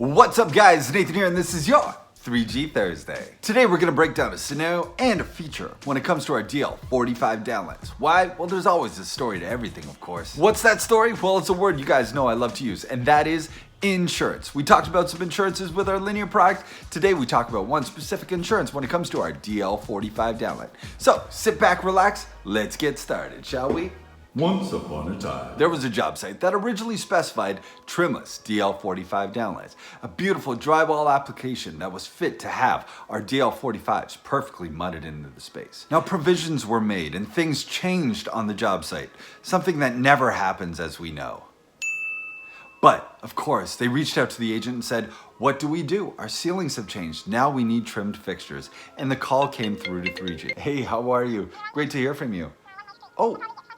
What's up guys, Nathan here and this is your 3G Thursday. Today we're going to break down a scenario and a feature when it comes to our DL45 Downlights. Why? Well, there's always a story to everything, of course. What's that story? Well, it's a word you guys know I love to use, and that is insurance. We talked about some insurances with our linear product. Today we talk about one specific insurance when it comes to our DL45 Downlight. So sit back, relax, let's get started, shall we? Once upon a time, There was a job site that originally specified Trimless DL45 Downlights, a beautiful drywall application that was fit to have our DL45s perfectly mudded into the space. Now provisions were made and things changed on the job site, something that never happens as we know. But, of course, they reached out to the agent and said, what do we do? Our ceilings have changed. Now we need trimmed fixtures. And the call came through to 3G. Hey, how are you? Great to hear from you. Oh,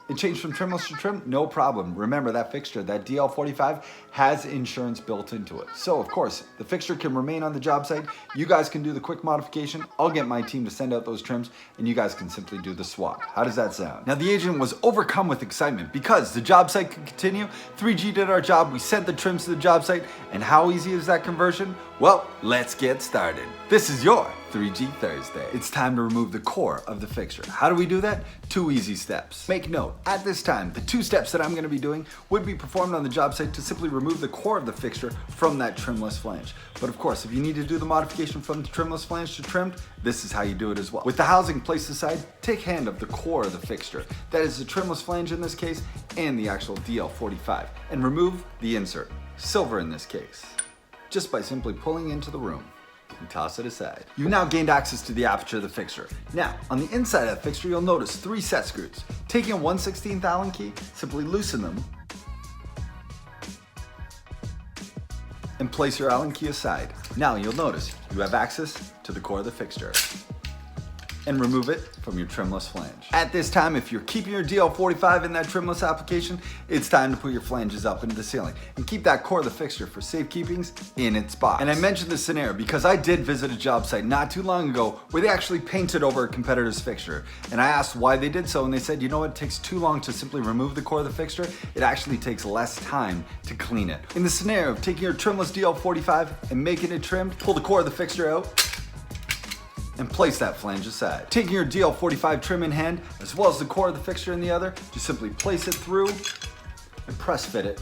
it changed from trimless to trim? No problem. Remember that fixture, that DL45, has insurance built into it. So, of course, the fixture can remain on the job site. You guys can do the quick modification. I'll get my team to send out those trims, and you guys can simply do the swap. How does that sound? Now, the agent was overcome with excitement because the job site could continue. 3G did our job. We sent the trims to the job site. And how easy is that conversion? Well, let's get started. This is your 3G Thursday. It's time to remove the core of the fixture. How do we do that? 2 easy steps. Make note, at this time, the 2 steps that I'm going to be doing would be performed on the job site to simply remove the core of the fixture from that trimless flange. But of course, if you need to do the modification from the trimless flange to trimmed, this is how you do it as well. With the housing placed aside, take hand of the core of the fixture. That is the trimless flange in this case, and the actual DL45, and remove the insert, silver in this case, just by simply pulling into the room and toss it aside. You've now gained access to the aperture of the fixture. Now, on the inside of the fixture, you'll notice 3 set screws. Taking a 1/16 Allen key, simply loosen them and place your Allen key aside. Now you'll notice you have access to the core of the fixture and remove it from your trimless flange. At this time, if you're keeping your DL45 in that trimless application, it's time to put your flanges up into the ceiling and keep that core of the fixture for safekeepings in its box. And I mentioned this scenario because I did visit a job site not too long ago where they actually painted over a competitor's fixture. And I asked why they did so, and they said, you know what, it takes too long to simply remove the core of the fixture. It actually takes less time to clean it. In the scenario of taking your trimless DL45 and making it trimmed, pull the core of the fixture out and place that flange aside. Taking your DL45 trim in hand, as well as the core of the fixture in the other, just simply place it through and press fit it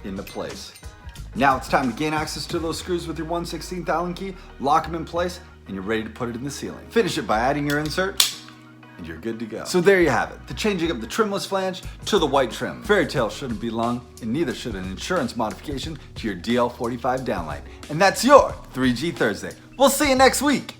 into place. Now it's time to gain access to those screws with your 1/16 Allen key, lock them in place, and you're ready to put it in the ceiling. Finish it by adding your insert, and you're good to go. So there you have it, the changing of the trimless flange to the white trim. Fairy tale shouldn't be long, and neither should an insurance modification to your DL45 Downlight. And that's your 3G Thursday. We'll see you next week.